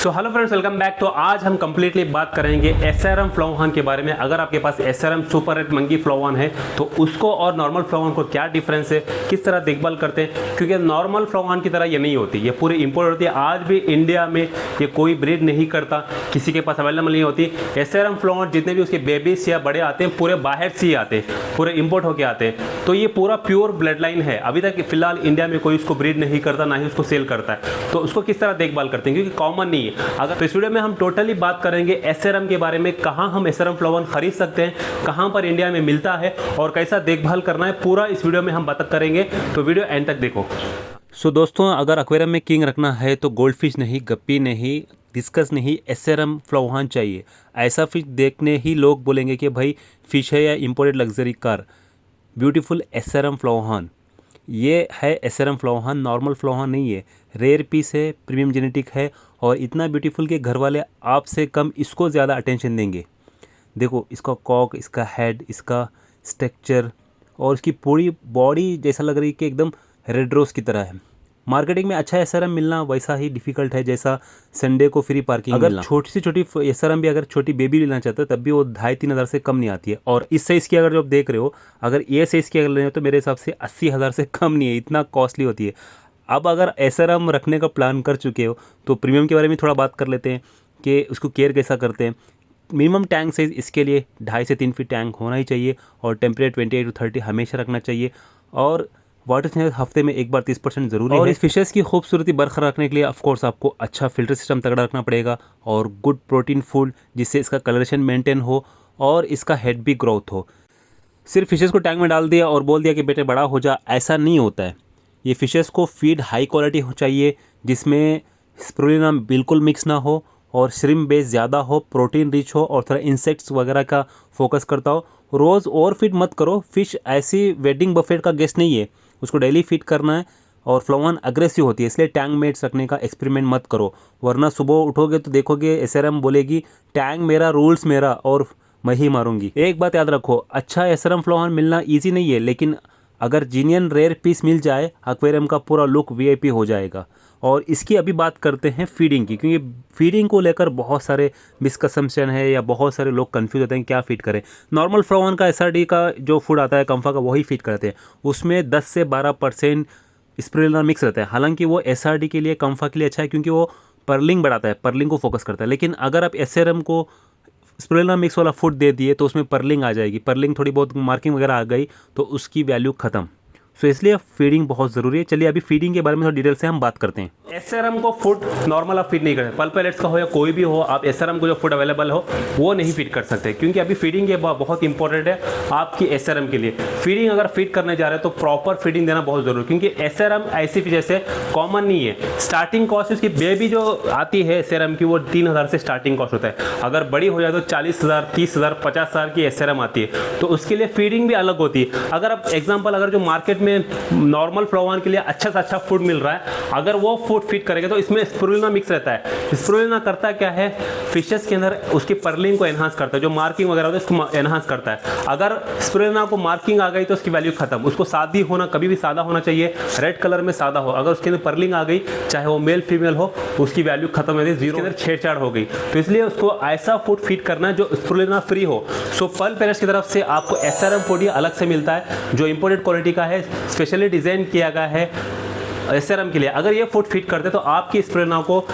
So hello friends, welcome back. तो आज हम कंप्लीटली बात करेंगे एसआरएम फ्लावन के बारे में। अगर आपके पास एसआरएम सुपर रेड मंकी फ्लावन है तो उसको और नॉर्मल फ्लावन को क्या डिफरेंस है, किस तरह देखभाल करते हैं, क्योंकि नॉर्मल फ्लावन की तरह ये नहीं होती, ये पूरी इंपोर्ट होती है। आज भी इंडिया में ये कोई ब्रीड नहीं करता, किसी के पास अवेलेबल नहीं होती। एसआरएम फ्लावन जितने भी उसके बेबीज या बड़े आते हैं पूरे बाहर से ही आते हैं, पूरे इंपोर्ट होके आते हैं। तो ये पूरा प्योर ब्लड लाइन है। अभी तक फिलहाल इंडिया में कोई उसको ब्रीड नहीं करता, ना ही उसको सेल करता है। तो उसको किस तरह देखभाल करते हैं, क्योंकि कॉमन नहीं है। अगर तो इस वीडियो में हम टोटली बात करेंगे एसआरएम के बारे में, कहां हम एसआरएम फ्लावन खरीद सकते हैं, कहां पर इंडिया में मिलता है और कैसा देखभाल करना है, पूरा इस वीडियो में हम बात करेंगे। तो वीडियो एंड तक देखो। सो दोस्तों, अगर एक्वेरियम में किंग रखना है तो गोल्ड फिश नहीं, गप्पी नहीं, डिस्कस नहीं, एसआरएम फ्लावन चाहिए। ऐसा फिश देखने ही लोग बोलेंगे कि भाई फिश है या imported luxury car. Beautiful SRM flowerhorn, ये है एसआरएम फ्लावन, नॉर्मल फ्लावन नहीं है। रेयर पीस है, प्रीमियम जेनेटिक है और इतना ब्यूटीफुल कि घर वाले आपसे कम इसको ज़्यादा अटेंशन देंगे। देखो इसका कॉक, इसका हेड, इसका स्ट्रक्चर और इसकी पूरी बॉडी जैसा लग रही है कि एकदम रेड रोज की तरह है। मार्केटिंग में अच्छा एसआरएम मिलना वैसा ही डिफिकल्ट है जैसा संडे को फ्री पार्किंग मिलना। छोटी से छोटी एसआरएम भी अगर छोटी बेबी लेना चाहते हो तब भी वो 2,500-3 हज़ार से कम नहीं आती है। और इस साइज़ की अगर जो आप देख रहे हो, अगर ये साइज़ की अगर लेना हो तो मेरे हिसाब से 80,000 से कम नहीं है, इतना कॉस्टली होती है। अब अगर एसआरएम रखने का प्लान कर चुके हो तो प्रीमियम के बारे में थोड़ा बात कर लेते हैं कि उसको केयर कैसा करते हैं। मिनिमम टैंक साइज़ इसके लिए 2.5 से 3 फीट टैंक होना ही चाहिए और टेम्परेचर 28 to 30 हमेशा रखना चाहिए। और वाटर चेंज हफ्ते में एक बार 30% ज़रूरी है। और इस फिशेस की खूबसूरती बरकरार रखने के लिए ऑफकोर्स आपको अच्छा फिल्टर सिस्टम तगड़ा रखना पड़ेगा और गुड प्रोटीन फूड, जिससे इसका कलरेशन मेंटेन हो और इसका हेड भी ग्रोथ हो। सिर्फ फिशेस को टैंक में डाल दिया और बोल दिया कि बेटे बड़ा हो जा, ऐसा नहीं होता है। ये फिशेस को फीड हाई क्वालिटी हो चाहिए, जिसमें स्प्रुलिना बिल्कुल मिक्स ना हो और श्रिम्प बेस ज़्यादा हो, प्रोटीन रिच हो और थोड़ा इंसेक्ट्स वगैरह का फोकस करता हो। रोज़ ओवर फीड मत करो। फिश ऐसी वेडिंग बफेट का गेस्ट नहीं है, उसको डेली फीड करना है। और फ्लावन अग्रेसिव होती है, इसलिए टैंक मेट्स रखने का एक्सपेरिमेंट मत करो, वरना सुबह उठोगे तो देखोगे एसआरएम बोलेगी टैंक मेरा, रूल्स मेरा और मैं ही मारूंगी। एक बात याद रखो, अच्छा एसआरएम फ्लावन मिलना ईजी नहीं है, लेकिन अगर जीनियन रेयर पीस मिल जाए एक्वेरियम का पूरा लुक वीआईपी हो जाएगा। और इसकी अभी बात करते हैं फीडिंग की, क्योंकि फीडिंग को लेकर बहुत सारे मिसकंसेप्शन है या बहुत सारे लोग कंफ्यूज होते हैं क्या फीड करें। नॉर्मल फ्लावन का एसआरडी का जो फूड आता है कंफा का, वही फीड करते हैं। उसमें 10 से 12% स्प्रुलिना मिक्स रहता है। हालांकि वो एसआरडी के लिए, कंफा के लिए अच्छा है क्योंकि वो पर्लिंग बढ़ाता है, पर्लिंग को फोकस करता है। लेकिन अगर आप एसआरएम को स्प्रुलिना मिक्स वाला फूड दे दिए तो उसमें पर्लिंग आ जाएगी, पर्लिंग थोड़ी बहुत मार्किंग वगैरह आ गई तो उसकी वैल्यू खत्म। सो इसलिए फीडिंग बहुत ज़रूरी है। चलिए अभी फीडिंग के बारे में थोड़ा डिटेल से हम बात करते हैं। एसआरएम को फूड नॉर्मल आप फीड नहीं करते, पल्प पैलेट्स का हो या कोई भी हो, आप एसआरएम को जो फूड अवेलेबल हो वो नहीं फीड कर सकते, क्योंकि अभी फीडिंग ये बहुत इंपॉर्टेंट है आपकी एसआरएम के लिए। फीडिंग अगर फीड करने जा रहे हैं तो प्रॉपर फीडिंग देना बहुत जरूरी है, क्योंकि एसआरएम ऐसी फिश जैसे कॉमन नहीं है। स्टार्टिंग कॉस्ट उसकी बेबी जो आती है एसआरएम की वो 3,000 से स्टार्टिंग कॉस्ट होता है। अगर बड़ी हो जाए तो 40,000, 30,000, 50,000 की एसआरएम आती है, तो उसके लिए फीडिंग भी अलग होती है। अगर आप एग्जाम्पल, अगर जो मार्केट में नॉर्मल फ्लावन के लिए अच्छा से अच्छा फूड मिल रहा है, अगर वो फूड फीड करेंगे तो इसमें स्प्रुलिना मिक्स रहता है। स्प्रुलिना करता क्या है, फिशेस के अंदर उसकी पर्लिंग को एनहांस करता है, जो मार्किंग वगैरह होता है उसको एनहांस करता है। अगर स्प्रुलिना को मार्किंग आ गई तो उसकी वैल्यू खत्म। उसको सादी होना, कभी भी सादा होना चाहिए, रेड कलर में सादा हो। अगर उसके अंदर पर्लिंग आ गई, चाहे वो मेल फीमेल हो, उसकी वैल्यू खत्म हो गई, जीरो के अंदर छेड़छाड़ हो गई। तो इसलिए उसको ऐसा फूड फीड करना है जो स्प्रुलिना फ्री हो। सो पल्प पैलेट्स की तरफ से आपको एसआरएम फूड ही अलग से मिलता है, जो इंपोर्टेड क्वालिटी का है, स्पेशली डिजाइन किया गया है एसआरएम के लिए। अगर ये फूड फीड करते तो आपकी स्प्रुलिना को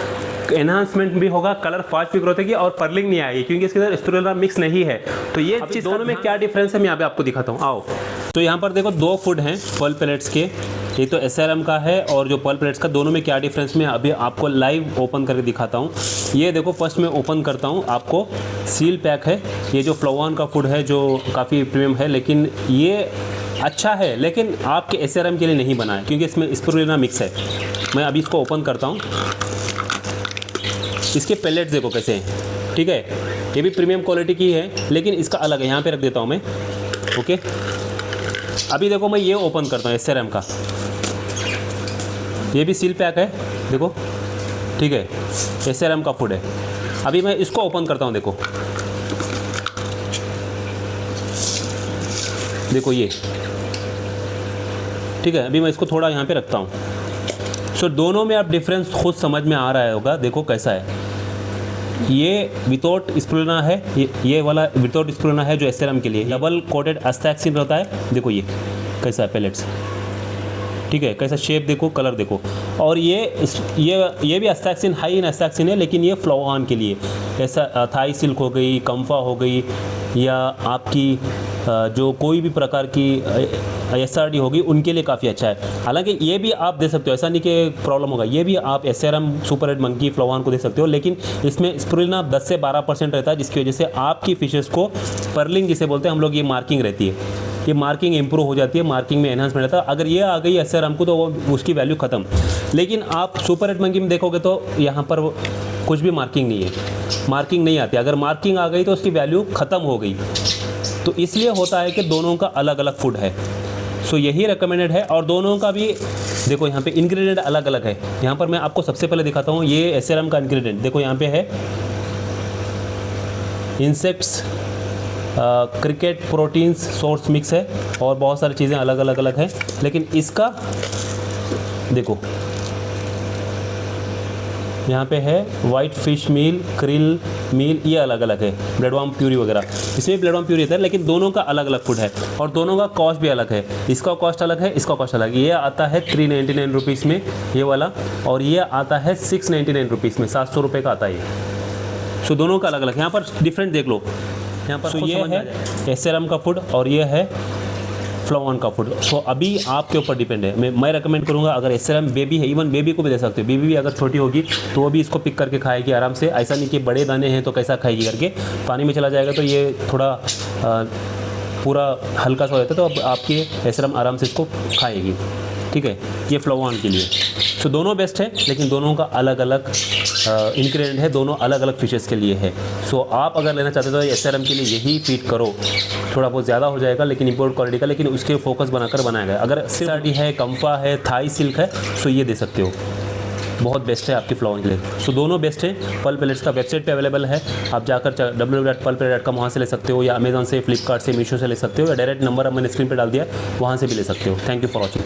एनहांसमेंट भी होगा, कलर फास्ट भी ग्रोथ होगी और पर्लिंग नहीं आएगी, क्योंकि इसके अंदर स्प्रुलिना मिक्स नहीं है। तो ये चीज दोनों में क्या डिफरेंस है मैं यहाँ पे आपको दिखाता हूँ, आओ। तो यहाँ पर देखो 2 फूड हैं पल्प पैलेट्स के, एक तो एसआरएम का है और जो पल्प पैलेट्स का, दोनों में क्या डिफरेंस मैं अभी आपको लाइव ओपन करके दिखाता हूँ। ये देखो फर्स्ट में ओपन करता हूँ, आपको सील पैक है। ये जो फ्लावन का फूड है जो काफ़ी प्रीमियम है, लेकिन ये अच्छा है, लेकिन आपके एसआरएम के लिए नहीं बना है क्योंकि इसमें स्प्रुलिना मिक्स है। मैं अभी इसको ओपन करता हूँ। इसके पैलेट्स देखो कैसे हैं, ठीक है। ये भी प्रीमियम क्वालिटी की है, लेकिन इसका अलग है। यहाँ पे रख देता हूँ मैं, ओके। अभी देखो मैं ये ओपन करता हूँ एसआरएम का, ये भी सील पैक है देखो, ठीक है, एसआरएम का फूड है। अभी मैं इसको ओपन करता हूँ, देखो देखो ये, ठीक है। अभी मैं इसको थोड़ा यहाँ पे रखता हूँ। सो दोनों में आप डिफरेंस खुद समझ में आ रहा होगा। देखो कैसा है, ये विदाउट स्प्रुलिना है, ये वाला विदाउट स्प्रुलिना है जो एसआरएम के लिए। डबल कोटेड एस्टैक्सिन रहता है। देखो ये कैसा है पेलेट्स, ठीक है, कैसा शेप देखो, कलर देखो। और ये भी एस्टैक्सिन, हाई इन एस्टैक्सिन है, लेकिन ये फ्लोहान के लिए। ऐसा थाई सिल्क हो गई, कंफा हो गई, या आपकी जो कोई भी प्रकार की एसआरडी होगी उनके लिए काफ़ी अच्छा है। हालांकि ये भी आप दे सकते हो, ऐसा नहीं कि प्रॉब्लम होगा, ये भी आप एसआरएम सुपर रेड मंकी फ्लोहान को दे सकते हो, लेकिन इसमें स्प्रुलिना 10 से 12% रहता है, जिसकी वजह से आपकी फिशेस को पर्लिंग जिसे बोलते हैं हम लोग, ये मार्किंग रहती है, ये मार्किंग इंप्रूव हो जाती है, मार्किंग में एनहांसमेंट रहता है। अगर ये आ गई एसआरएम को तो वो उसकी वैल्यू ख़त्म। लेकिन आप सुपर रेड मंकी में देखोगे तो यहाँ पर कुछ भी मार्किंग नहीं है, मार्किंग नहीं आती। अगर मार्किंग आ गई तो उसकी वैल्यू ख़त्म हो गई। तो इसलिए होता है कि दोनों का अलग अलग फूड है। सो यही रिकमेंडेड है। और दोनों का भी देखो यहाँ पे इंग्रेडिएंट अलग अलग है। यहाँ पर मैं आपको सबसे पहले दिखाता हूँ, ये एसआरएम का इंग्रेडिएंट देखो, यहाँ पे है insects, cricket proteins source mix है, और बहुत सारी चीज़ें अलग अलग हैं। लेकिन इसका देखो यहाँ पे है वाइट फिश मील, क्रिल मील, ये अलग अलग है, ब्लडवर्म प्यूरी वगैरह, इसमें ब्लडवर्म प्यूरी रहता है। लेकिन दोनों का अलग अलग फूड है और दोनों का कॉस्ट भी अलग है। इसका कॉस्ट अलग है, इसका कॉस्ट अलग है। ये आता है 399 रुपीज़ में ये वाला, और ये आता है 699 रुपीज़ में, 700 रुपये का आता है ये। सो दोनों का अलग अलग, यहाँ पर डिफरेंट देख लो। यहाँ पर ये है एसआरएम का फूड और ये है फ्लोहान का फूड। सो अभी आपके ऊपर डिपेंड है। मैं रेकमेंड करूँगा, अगर एसआरएम बेबी है, इवन बेबी को भी दे सकते हो। बेबी भी अगर छोटी होगी तो वो भी इसको पिक करके खाएगी आराम से। ऐसा नहीं कि बड़े दाने हैं तो कैसा खाएगी करके, पानी में चला जाएगा तो ये थोड़ा पूरा हल्का सा हो जाता है, तो अब आपकी एसआरएम आराम से इसको खाएगी, ठीक है। ये फ्लोहान के लिए। सो दोनों बेस्ट है, लेकिन दोनों का अलग अलग इंग्रेडिएंट है, दोनों अलग अलग फिशेस के लिए है। सो आप अगर लेना चाहते हो तो एसआरएम के लिए यही फीड करो। थोड़ा बहुत ज़्यादा हो जाएगा लेकिन इंपोर्ट क्वालिटी का, लेकिन उसके फोकस बनाकर बनाया गया। अगर एसआरडी है, कंफा है, थाई सिल्क है, सो ये दे सकते हो, बहुत बेस्ट है आपकी फ्लोहान के लिए। सो दोनों बेस्ट है। पर्ल पेलेट्स का वेबसाइट पे अवेलेबल है, आप जाकर www.pearlpellet.com वहाँ से ले सकते हो, या अमेजॉन से, फ्लिपकार्ट से, मीशो से ले सकते हो, या डायरेक्ट नंबर मैंने स्क्रीन पर डाल दिया, वहाँ से भी ले सकते हो। Thank you for watching.